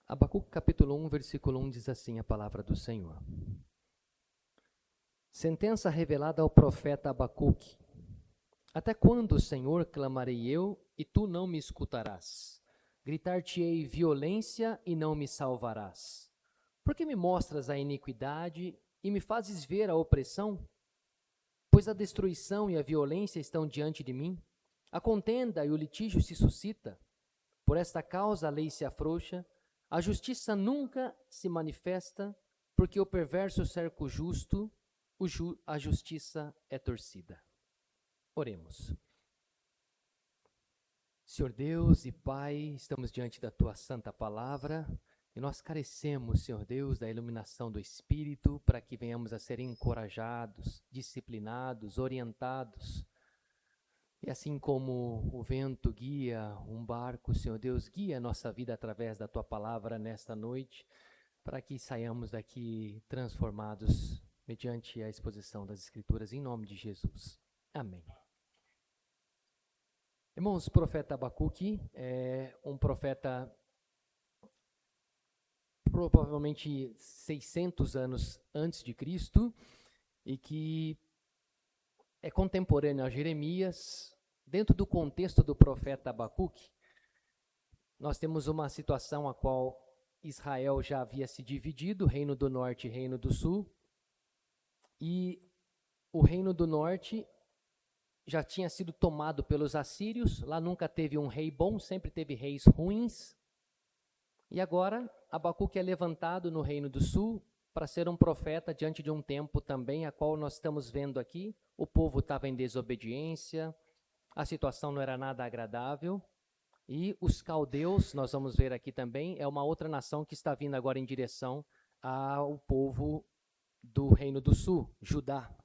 Abacuque capítulo 1, versículo 1 diz assim a palavra do Senhor. Sentença revelada ao profeta Abacuque. Até quando, Senhor, clamarei eu, e tu não me escutarás? Gritar-te-ei violência e não me salvarás. Por que me mostras a iniquidade e me fazes ver a opressão? Pois a destruição e a violência estão diante de mim. A contenda e o litígio se suscita. Por esta causa a lei se afrouxa, a justiça nunca se manifesta, porque o perverso cerca o justo, a justiça é torcida. Oremos. Senhor Deus e Pai, estamos diante da Tua santa palavra e nós carecemos, Senhor Deus, da iluminação do Espírito para que venhamos a ser encorajados, disciplinados, orientados. E assim como o vento guia um barco, Senhor Deus, guia a nossa vida através da Tua palavra nesta noite, para que saiamos daqui transformados mediante a exposição das Escrituras, em nome de Jesus. Amém. Irmãos, o profeta Abacuque é um profeta provavelmente 600 anos antes de Cristo e que é contemporâneo a Jeremias. Dentro do contexto do profeta Abacuque, nós temos uma situação a qual Israel já havia se dividido, reino do norte e reino do sul, e o reino do norte já tinha sido tomado pelos assírios. Lá nunca teve um rei bom, sempre teve reis ruins, e agora Abacuque é levantado no reino do sul para ser um profeta diante de um tempo também, a qual nós estamos vendo aqui. O povo estava em desobediência, a situação não era nada agradável, e os caldeus, nós vamos ver aqui também, é uma outra nação que está vindo agora em direção ao povo do reino do sul, Judá.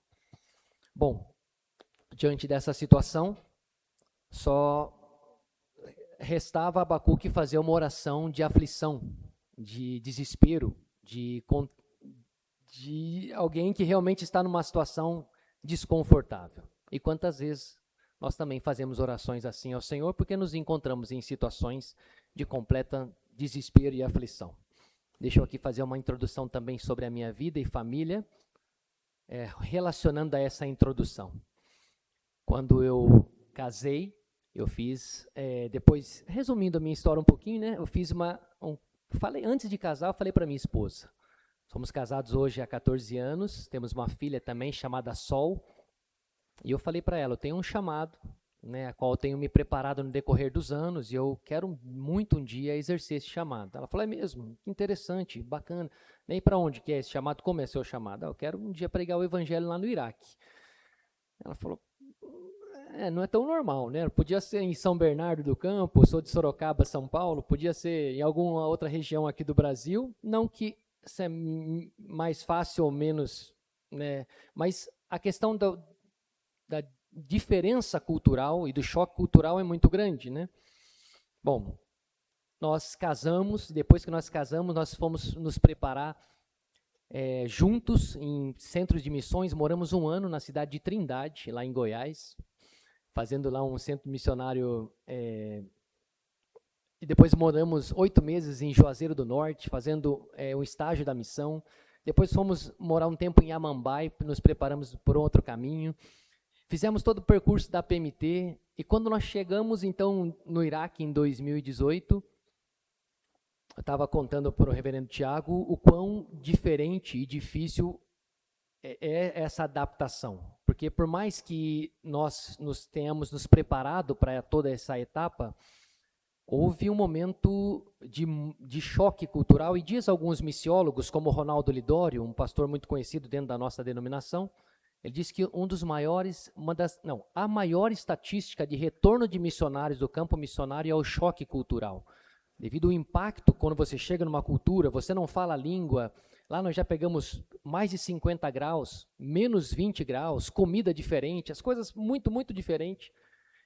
Bom, diante dessa situação, só restava a Abacuque fazer uma oração de aflição, de desespero, de alguém que realmente está numa situação desconfortável. E quantas vezes nós também fazemos orações assim ao Senhor, porque nos encontramos em situações de completa desespero e aflição. Deixa eu aqui fazer uma introdução também sobre a minha vida e família, relacionando a essa introdução. Quando eu casei, eu fiz, depois, resumindo a minha história um pouquinho, né? Eu fiz antes de casar, eu falei para minha esposa. Somos casados hoje há 14 anos, temos uma filha também chamada Sol, e eu falei para ela, eu tenho um chamado, né, a qual eu tenho me preparado no decorrer dos anos, e eu quero muito um dia exercer esse chamado. Ela falou, é mesmo? Que interessante, bacana. Nem para onde que é esse chamado? Como é seu chamado? Eu quero um dia pregar o evangelho lá no Iraque. Ela falou, não é tão normal, né? Podia ser em São Bernardo do Campo, sou de Sorocaba, São Paulo, podia ser em alguma outra região aqui do Brasil, não que isso é mais fácil ou menos, né? Mas a questão da diferença cultural e do choque cultural é muito grande, né? Bom, nós casamos, depois que nós casamos, nós fomos nos preparar juntos em centros de missões. Moramos 1 ano na cidade de Trindade, lá em Goiás, fazendo lá um centro missionário, e depois moramos 8 meses em Juazeiro do Norte, fazendo um estágio da missão. Depois fomos morar um tempo em Amambai, nos preparamos por outro caminho. Fizemos todo o percurso da PMT, e quando nós chegamos, então, no Iraque, em 2018, eu estava contando para o reverendo Tiago o quão diferente e difícil é essa adaptação. Porque por mais que nós tenhamos nos preparado para toda essa etapa, houve um momento de choque cultural, e diz alguns missiólogos, como Ronaldo Lidório, um pastor muito conhecido dentro da nossa denominação, ele diz que a maior estatística de retorno de missionários do campo missionário é o choque cultural. Devido ao impacto, quando você chega numa cultura, você não fala a língua, lá nós já pegamos mais de 50 graus, menos 20 graus, comida diferente, as coisas muito, muito diferentes.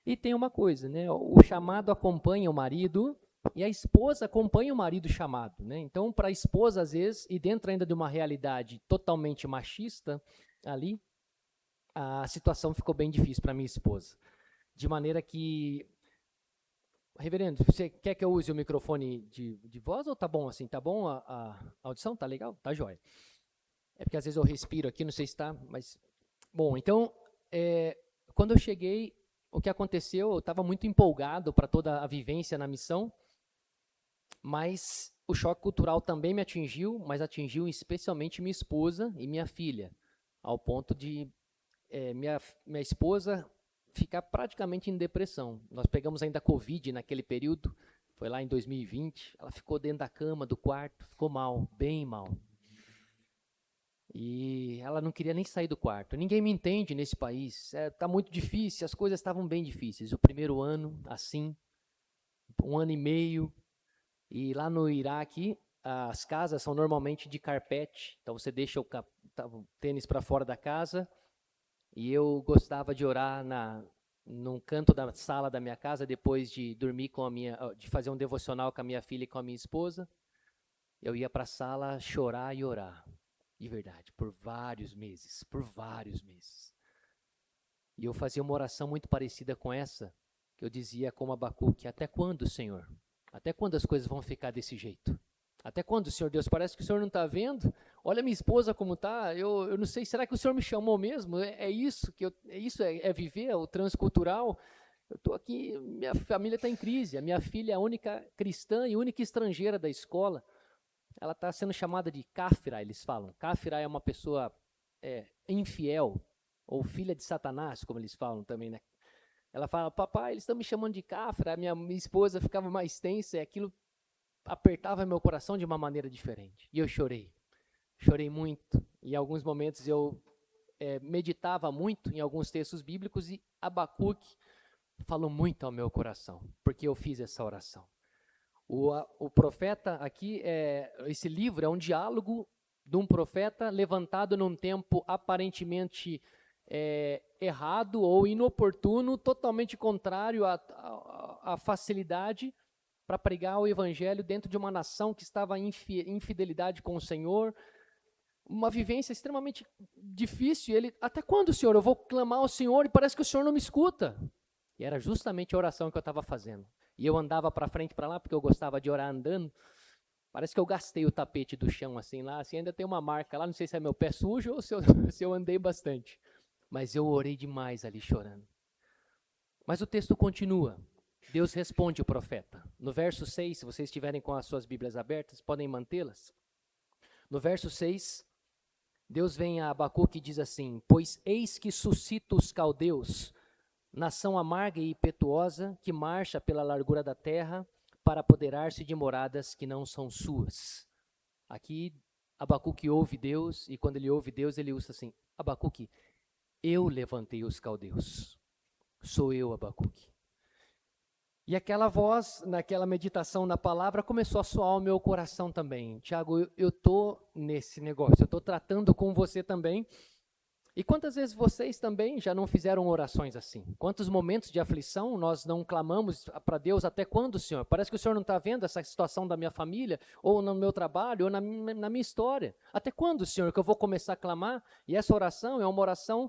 E tem uma coisa, né? O chamado acompanha o marido e a esposa acompanha o marido chamado, né? Então, para a esposa, às vezes, e dentro ainda de uma realidade totalmente machista, ali, a situação ficou bem difícil para minha esposa. De maneira que Reverendo, você quer que eu use o microfone de voz ou tá bom assim? Tá bom a audição? Tá legal? Tá jóia. É porque às vezes eu respiro aqui, não sei se tá, mas... Bom, então, quando eu cheguei, o que aconteceu, eu estava muito empolgado para toda a vivência na missão, mas o choque cultural também me atingiu, mas atingiu especialmente minha esposa e minha filha, ao ponto de minha esposa ficar praticamente em depressão. Nós pegamos ainda Covid naquele período, foi lá em 2020, ela ficou dentro da cama, do quarto, ficou mal, bem mal. E ela não queria nem sair do quarto. Ninguém me entende nesse país, tá muito difícil, as coisas estavam bem difíceis. O primeiro ano, assim, 1 ano e meio, e lá no Iraque, as casas são normalmente de carpete, então você deixa o tênis para fora da casa, e eu gostava de orar num canto da sala da minha casa, depois de dormir de fazer um devocional com a minha filha e com a minha esposa. Eu ia para a sala chorar e orar, de verdade, por vários meses. E eu fazia uma oração muito parecida com essa, que eu dizia como Abacuque: até quando, Senhor? Até quando as coisas vão ficar desse jeito? Até quando, Senhor Deus? Parece que o Senhor não está vendo. Olha minha esposa como está. Eu não sei, será que o Senhor me chamou mesmo? Isso é viver o transcultural? Eu estou aqui, minha família está em crise. A minha filha é a única cristã e única estrangeira da escola. Ela está sendo chamada de Cáfira, eles falam. Cáfira é uma pessoa infiel, ou filha de Satanás, como eles falam também, né? Ela fala: papai, eles estão me chamando de Cáfira. A minha esposa ficava mais tensa e aquilo apertava meu coração de uma maneira diferente. E eu chorei muito. E em alguns momentos eu meditava muito em alguns textos bíblicos, e Abacuque falou muito ao meu coração, porque eu fiz essa oração. O profeta aqui, esse livro é um diálogo de um profeta levantado num tempo aparentemente errado ou inoportuno, totalmente contrário à facilidade para pregar o evangelho dentro de uma nação que estava em infidelidade com o Senhor, uma vivência extremamente difícil. E ele: até quando, Senhor? Eu vou clamar ao Senhor e parece que o Senhor não me escuta. E era justamente a oração que eu estava fazendo. E eu andava para frente e para lá, porque eu gostava de orar andando. Parece que eu gastei o tapete do chão assim lá, assim, ainda tem uma marca lá, não sei se é meu pé sujo ou se eu andei bastante. Mas eu orei demais ali chorando. Mas o texto continua. Deus responde o profeta. No verso 6, se vocês estiverem com as suas Bíblias abertas, podem mantê-las. No verso 6, Deus vem a Abacuque e diz assim: pois eis que suscito os caldeus, nação amarga e impetuosa, que marcha pela largura da terra, para apoderar-se de moradas que não são suas. Aqui, Abacuque ouve Deus, e quando ele ouve Deus, ele usa assim: Abacuque, eu levantei os caldeus. Sou eu, Abacuque. E aquela voz, naquela meditação na palavra, começou a soar ao meu coração também. Tiago, eu estou nesse negócio, eu estou tratando com você também. E quantas vezes vocês também já não fizeram orações assim? Quantos momentos de aflição nós não clamamos para Deus: até quando, Senhor? Parece que o Senhor não está vendo essa situação da minha família, ou no meu trabalho, ou na minha história. Até quando, Senhor, que eu vou começar a clamar? E essa oração é uma oração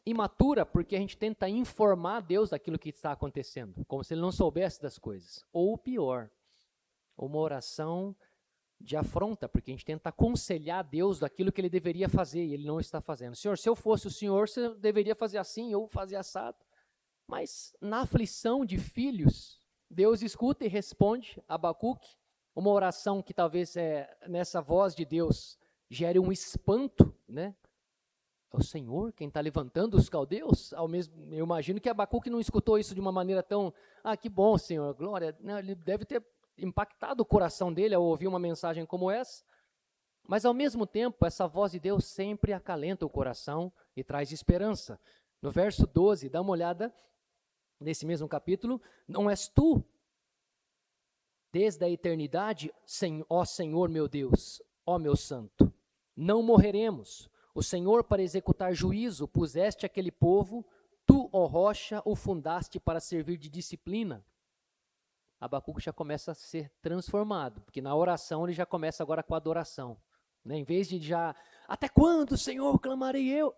imatura, porque a gente tenta informar Deus daquilo que está acontecendo, como se ele não soubesse das coisas. Ou pior, uma oração de afronta, porque a gente tenta aconselhar Deus daquilo que ele deveria fazer e ele não está fazendo. Senhor, se eu fosse o Senhor, você deveria fazer assim, ou fazer assado. Mas na aflição de filhos, Deus escuta e responde a Abacuque, uma oração que talvez nessa voz de Deus gere um espanto, né? É o Senhor quem está levantando os caldeus? Eu imagino que Abacuque não escutou isso de uma maneira tão: que bom, Senhor, glória. Não, ele deve ter impactado o coração dele ao ouvir uma mensagem como essa. Mas, ao mesmo tempo, essa voz de Deus sempre acalenta o coração e traz esperança. No verso 12, dá uma olhada nesse mesmo capítulo: não és tu, desde a eternidade, ó Senhor meu Deus, ó meu santo, não morreremos. O Senhor, para executar juízo, puseste aquele povo, tu, ó rocha, o fundaste para servir de disciplina. Abacuque já começa a ser transformado, porque na oração ele já começa agora com a adoração. Né? Em vez de até quando, Senhor, clamarei eu?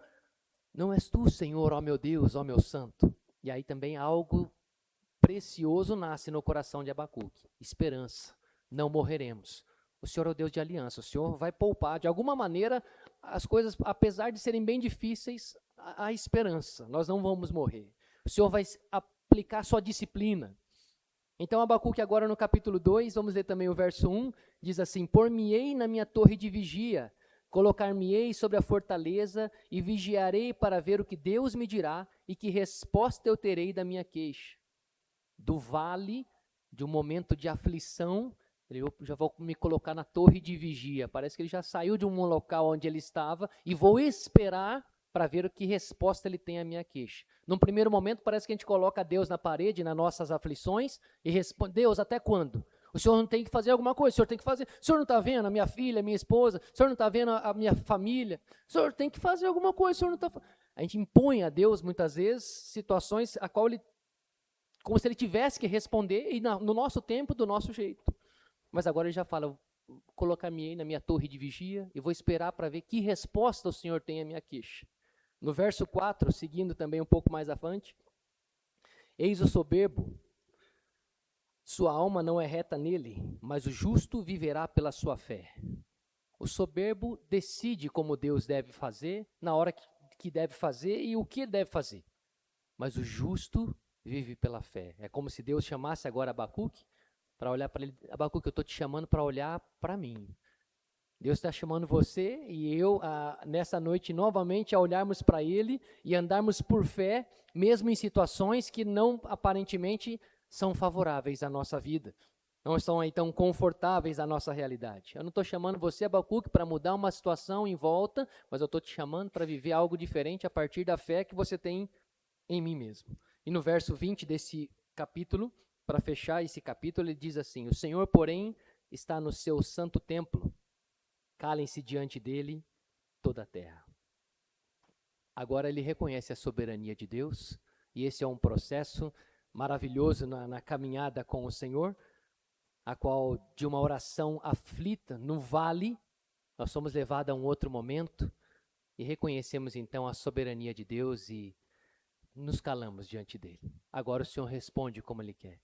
Não és tu, Senhor, ó meu Deus, ó meu santo. E aí também algo precioso nasce no coração de Abacuque: esperança, não morreremos. O Senhor é o Deus de aliança, o Senhor vai poupar. De alguma maneira, as coisas, apesar de serem bem difíceis, há esperança, nós não vamos morrer. O Senhor vai aplicar sua disciplina. Então, Abacuque agora no capítulo 2, vamos ler também o verso 1, diz assim: por-me-ei na minha torre de vigia, colocar-me-ei sobre a fortaleza e vigiarei para ver o que Deus me dirá e que resposta eu terei da minha queixa. Do vale, de um momento de aflição, eu já vou me colocar na torre de vigia. Parece que ele já saiu de um local onde ele estava e vou esperar para ver o que resposta ele tem à minha queixa. Num primeiro momento, parece que a gente coloca Deus na parede, nas nossas aflições, e responde: Deus, até quando? O Senhor não tem que fazer alguma coisa, o Senhor tem que fazer. O Senhor não está vendo a minha filha, a minha esposa? O Senhor não está vendo a minha família? O Senhor tem que fazer alguma coisa, o Senhor não está. A gente impõe a Deus, muitas vezes, situações a qual ele, como se ele tivesse que responder, e no nosso tempo, do nosso jeito. Mas agora ele já fala: colocar-me na minha torre de vigia e vou esperar para ver que resposta o Senhor tem à minha queixa. No verso 4, seguindo também um pouco mais à frente: eis o soberbo, sua alma não é reta nele, mas o justo viverá pela sua fé. O soberbo decide como Deus deve fazer, na hora que deve fazer e o que deve fazer. Mas o justo vive pela fé. É como se Deus chamasse agora Abacuque para olhar para ele: Abacuque, eu estou te chamando para olhar para mim. Deus está chamando você e eu, nessa noite, novamente, a olharmos para Ele e andarmos por fé, mesmo em situações que não, aparentemente, são favoráveis à nossa vida. Não são aí tão confortáveis à nossa realidade. Eu não estou chamando você, Abacuque, para mudar uma situação em volta, mas eu estou te chamando para viver algo diferente a partir da fé que você tem em mim mesmo. E no verso 20 desse capítulo, para fechar esse capítulo, ele diz assim: o Senhor, porém, está no seu santo templo. Calem-se diante dele toda a terra. Agora ele reconhece a soberania de Deus, e esse é um processo maravilhoso na caminhada com o Senhor, a qual, de uma oração aflita no vale, nós somos levados a um outro momento e reconhecemos então a soberania de Deus e nos calamos diante dele. Agora o Senhor responde como ele quer.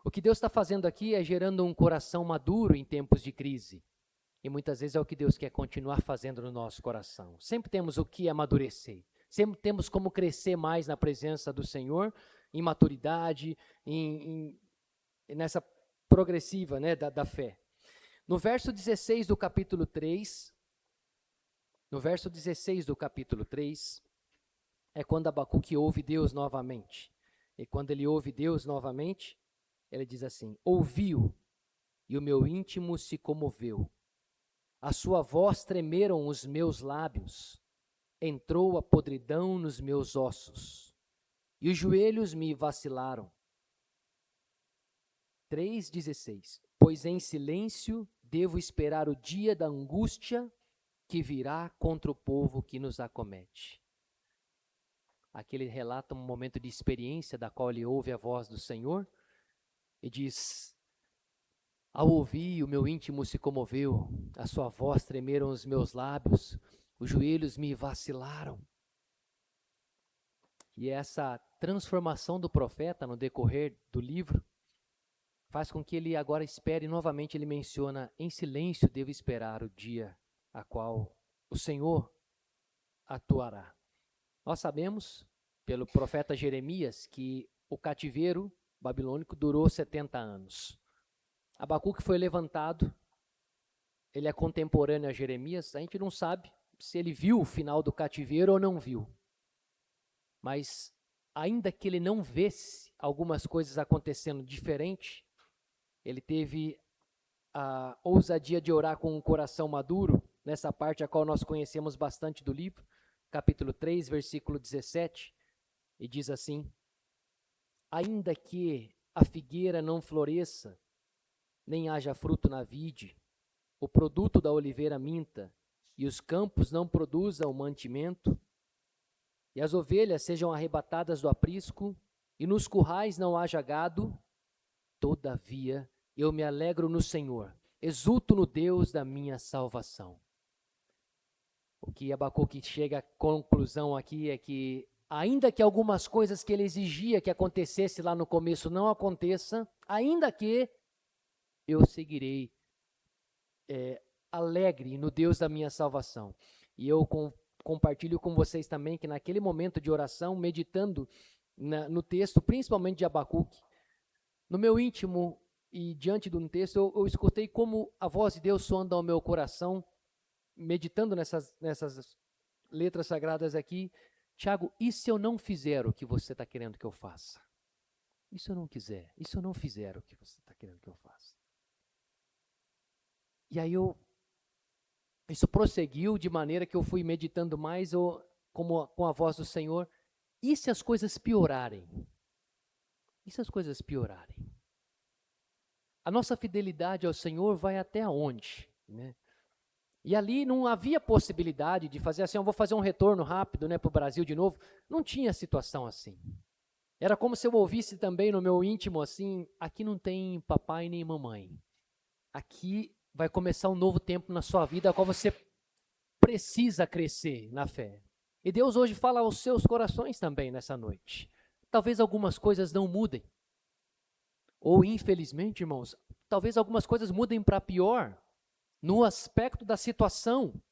O que Deus está fazendo aqui é gerando um coração maduro em tempos de crise. E muitas vezes é o que Deus quer continuar fazendo no nosso coração. Sempre temos o que amadurecer. Sempre temos como crescer mais na presença do Senhor, em maturidade, nessa progressiva, né, da fé. No verso 16 do capítulo 3, é quando Abacuque ouve Deus novamente. E quando ele ouve Deus novamente, ele diz assim: ouviu, e o meu íntimo se comoveu. A sua voz tremeram os meus lábios, entrou a podridão nos meus ossos, e os joelhos me vacilaram. 3,16. Pois em silêncio devo esperar o dia da angústia que virá contra o povo que nos acomete. Aqui ele relata um momento de experiência da qual ele ouve a voz do Senhor e diz: ao ouvir, o meu íntimo se comoveu, a sua voz tremeram os meus lábios, os joelhos me vacilaram. E essa transformação do profeta no decorrer do livro faz com que ele agora espere novamente. Ele menciona: em silêncio devo esperar o dia a qual o Senhor atuará. Nós sabemos, pelo profeta Jeremias, que o cativeiro babilônico durou 70 anos. Abacuque foi levantado, ele é contemporâneo a Jeremias. A gente não sabe se ele viu o final do cativeiro ou não viu. Mas, ainda que ele não visse algumas coisas acontecendo diferente, ele teve a ousadia de orar com um coração maduro, nessa parte a qual nós conhecemos bastante do livro, capítulo 3, versículo 17, e diz assim: ainda que a figueira não floresça, nem haja fruto na vide, o produto da oliveira minta, e os campos não produzam mantimento, e as ovelhas sejam arrebatadas do aprisco, e nos currais não haja gado, todavia eu me alegro no Senhor, exulto no Deus da minha salvação. O que Abacuque chega à conclusão aqui é que ainda que algumas coisas que ele exigia que acontecesse lá no começo não aconteça, ainda que eu seguirei alegre no Deus da minha salvação. E eu compartilho com vocês também que naquele momento de oração, meditando no texto, principalmente de Abacuque, no meu íntimo e diante de um texto, eu escutei como a voz de Deus soando ao meu coração, meditando nessas letras sagradas aqui. Tiago, e se eu não fizer o que você está querendo que eu faça? E se eu não quiser? E se eu não fizer o que você está querendo que eu faça? E aí isso prosseguiu de maneira que eu fui meditando mais com a voz do Senhor. E se as coisas piorarem? E se as coisas piorarem? A nossa fidelidade ao Senhor vai até onde, né? E ali não havia possibilidade de fazer assim, eu vou fazer um retorno rápido, né, para o Brasil de novo. Não tinha situação assim. Era como se eu ouvisse também no meu íntimo assim, aqui não tem papai nem mamãe. Aqui vai começar um novo tempo na sua vida, a qual você precisa crescer na fé. E Deus hoje fala aos seus corações também nessa noite. Talvez algumas coisas não mudem. Ou infelizmente, irmãos, talvez algumas coisas mudem para pior. No aspecto da situação,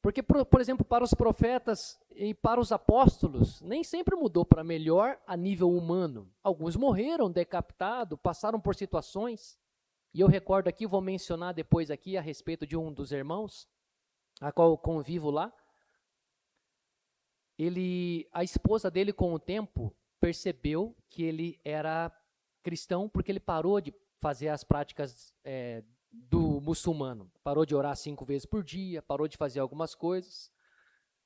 porque, por exemplo, para os profetas e para os apóstolos, nem sempre mudou para melhor a nível humano. Alguns morreram decapitados, passaram por situações, e eu recordo aqui, vou mencionar depois aqui a respeito de um dos irmãos, a qual eu convivo lá. A esposa dele, com o tempo, percebeu que ele era cristão, porque ele parou de fazer as práticas do muçulmano, parou de orar 5 vezes por dia, parou de fazer algumas coisas,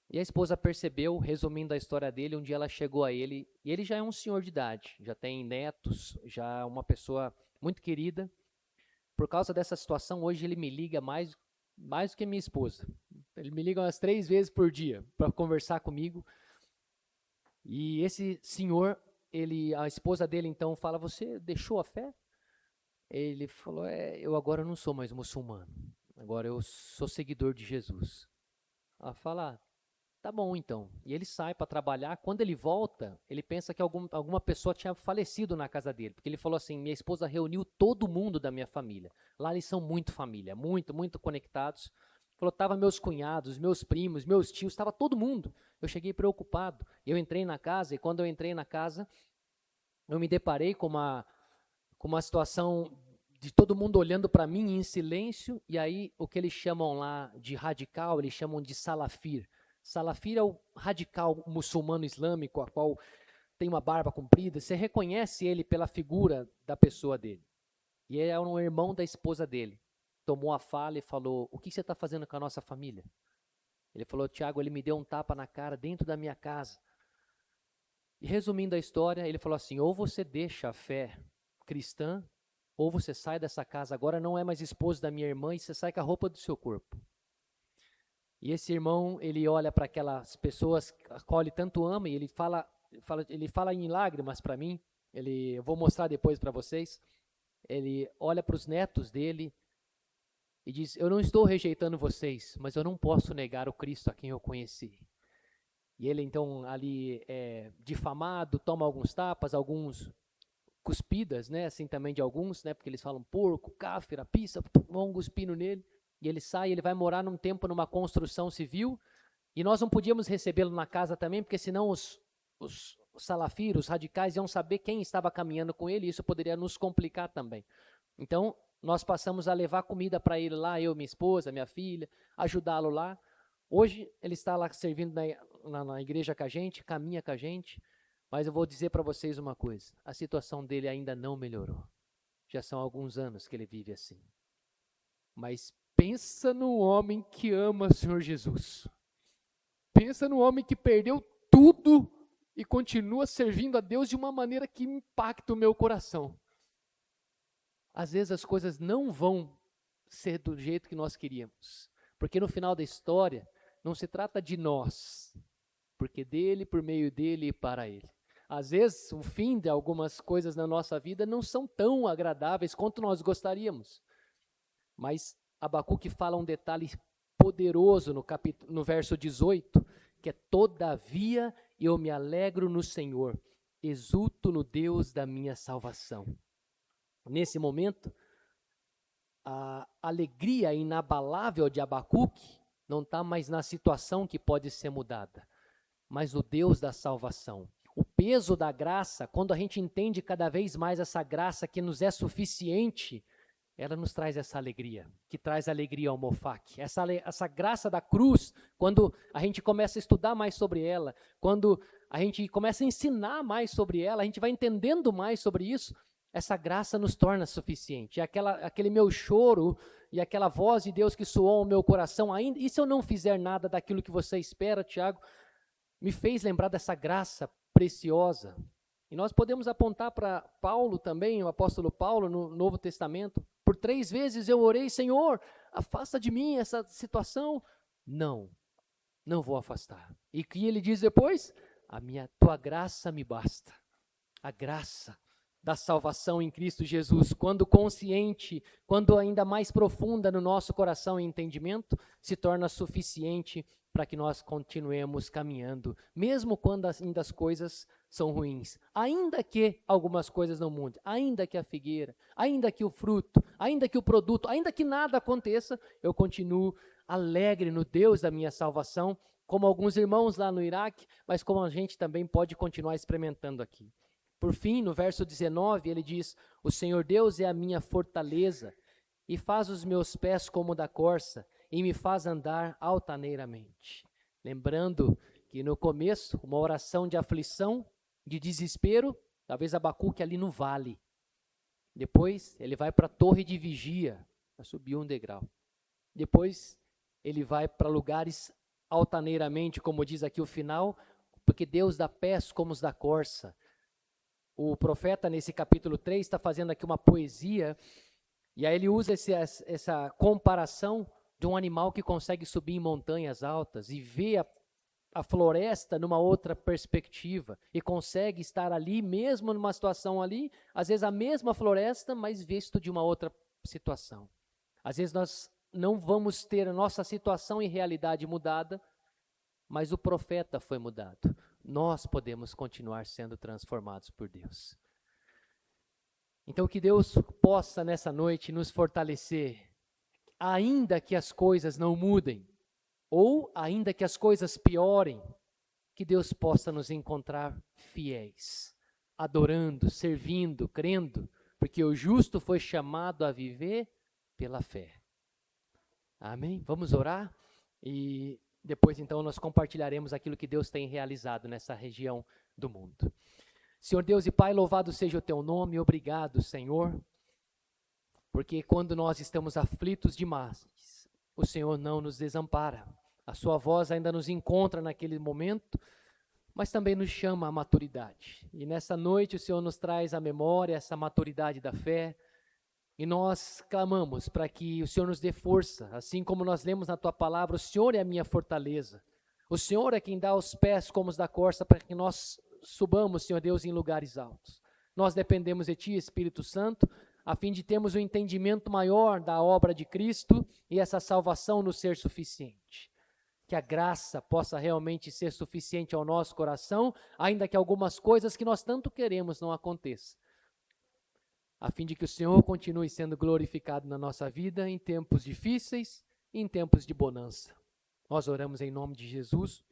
e a esposa percebeu, resumindo a história dele, um dia ela chegou a ele, e ele já é um senhor de idade, já tem netos, já é uma pessoa muito querida. Por causa dessa situação, hoje ele me liga mais do que minha esposa, ele me liga umas 3 vezes por dia, para conversar comigo, e esse senhor, a esposa dele então fala, você deixou a fé? Ele falou, eu agora não sou mais muçulmano, agora eu sou seguidor de Jesus. Ela fala, tá bom então. E ele sai para trabalhar, quando ele volta, ele pensa que alguma pessoa tinha falecido na casa dele, porque ele falou assim, minha esposa reuniu todo mundo da minha família. Lá eles são muito família, muito, muito conectados. Falou, tava meus cunhados, meus primos, meus tios, estava todo mundo. Eu cheguei preocupado. Eu entrei na casa, e quando eu entrei na casa, eu me deparei com uma situação de todo mundo olhando para mim em silêncio, e aí o que eles chamam lá de radical, eles chamam de salafir. Salafir é o radical muçulmano islâmico, a qual tem uma barba comprida, você reconhece ele pela figura da pessoa dele. E ele é um irmão da esposa dele. Tomou a fala e falou, o que você está fazendo com a nossa família? Ele falou, Tiago, ele me deu um tapa na cara dentro da minha casa. E resumindo a história, ele falou assim, ou você deixa a fé cristã, ou você sai dessa casa, agora não é mais esposo da minha irmã, e você sai com a roupa do seu corpo. E esse irmão, ele olha para aquelas pessoas a qual ele tanto ama, e ele fala em lágrimas para mim, eu vou mostrar depois para vocês, ele olha para os netos dele e diz, eu não estou rejeitando vocês, mas eu não posso negar o Cristo a quem eu conheci. E ele então ali é difamado, toma alguns tapas, alguns cuspidas, né, assim também de alguns, né, porque eles falam porco, cáfira, pizza, vão cuspindo nele, e ele sai, ele vai morar num tempo numa construção civil, e nós não podíamos recebê-lo na casa também, porque senão os salafiros, os radicais, iam saber quem estava caminhando com ele, e isso poderia nos complicar também. Então, nós passamos a levar comida para ele lá, eu, minha esposa, minha filha, ajudá-lo lá. Hoje, ele está lá servindo na igreja com a gente, caminha com a gente, mas eu vou dizer para vocês uma coisa, a situação dele ainda não melhorou. Já são alguns anos que ele vive assim. Mas pensa no homem que ama o Senhor Jesus. Pensa no homem que perdeu tudo e continua servindo a Deus de uma maneira que impacta o meu coração. Às vezes as coisas não vão ser do jeito que nós queríamos. Porque no final da história, não se trata de nós. Porque dele, por meio dele e para ele. Às vezes, o fim de algumas coisas na nossa vida não são tão agradáveis quanto nós gostaríamos. Mas Abacuque fala um detalhe poderoso no verso 18, que é todavia eu me alegro no Senhor, exulto no Deus da minha salvação. Nesse momento, a alegria inabalável de Abacuque não está mais na situação que pode ser mudada, mas o Deus da salvação. O peso da graça, quando a gente entende cada vez mais essa graça que nos é suficiente, ela nos traz essa alegria, que traz alegria ao Mofaque. Essa graça da cruz, quando a gente começa a estudar mais sobre ela, quando a gente começa a ensinar mais sobre ela, a gente vai entendendo mais sobre isso, essa graça nos torna suficiente. E aquele meu choro e aquela voz de Deus que soou ao meu coração, ainda, e se eu não fizer nada daquilo que você espera, Tiago, me fez lembrar dessa graça preciosa. E nós podemos apontar para Paulo também, o apóstolo Paulo, no Novo Testamento. Por 3 vezes eu orei, Senhor, afasta de mim essa situação. Não vou afastar. E que ele diz depois? Tua graça me basta. A graça da salvação em Cristo Jesus, quando consciente, quando ainda mais profunda no nosso coração e entendimento, se torna suficiente para que nós continuemos caminhando, mesmo quando ainda as coisas são ruins, ainda que algumas coisas não mudem, ainda que a figueira, ainda que o fruto, ainda que o produto, ainda que nada aconteça, eu continuo alegre no Deus da minha salvação, como alguns irmãos lá no Iraque, mas como a gente também pode continuar experimentando aqui. Por fim, no verso 19, ele diz, o Senhor Deus é a minha fortaleza e faz os meus pés como da corça e me faz andar altaneiramente. Lembrando que no começo, uma oração de aflição, de desespero, talvez Abacuque ali no vale. Depois, ele vai para a torre de vigia, para subir um degrau. Depois, ele vai para lugares altaneiramente, como diz aqui o final, porque Deus dá pés como os da corça. O profeta, nesse capítulo 3, está fazendo aqui uma poesia, e aí ele usa essa comparação de um animal que consegue subir em montanhas altas e ver a floresta numa outra perspectiva, e consegue estar ali, mesmo numa situação ali, às vezes a mesma floresta, mas visto de uma outra situação. Às vezes nós não vamos ter a nossa situação e realidade mudada, mas o profeta foi mudado. Nós podemos continuar sendo transformados por Deus. Então que Deus possa nessa noite nos fortalecer, ainda que as coisas não mudem, ou ainda que as coisas piorem, que Deus possa nos encontrar fiéis, adorando, servindo, crendo, porque o justo foi chamado a viver pela fé. Amém? Vamos orar e depois, então, nós compartilharemos aquilo que Deus tem realizado nessa região do mundo. Senhor Deus e Pai, louvado seja o Teu nome, obrigado, Senhor, porque quando nós estamos aflitos demais, o Senhor não nos desampara. A Sua voz ainda nos encontra naquele momento, mas também nos chama à maturidade. E nessa noite o Senhor nos traz à memória essa maturidade da fé, e nós clamamos para que o Senhor nos dê força, assim como nós lemos na Tua palavra, o Senhor é a minha fortaleza. O Senhor é quem dá os pés como os da corça para que nós subamos, Senhor Deus, em lugares altos. Nós dependemos de Ti, Espírito Santo, a fim de termos um entendimento maior da obra de Cristo e essa salvação nos ser suficiente. Que a graça possa realmente ser suficiente ao nosso coração, ainda que algumas coisas que nós tanto queremos não aconteçam, a fim de que o Senhor continue sendo glorificado na nossa vida em tempos difíceis e em tempos de bonança. Nós oramos em nome de Jesus.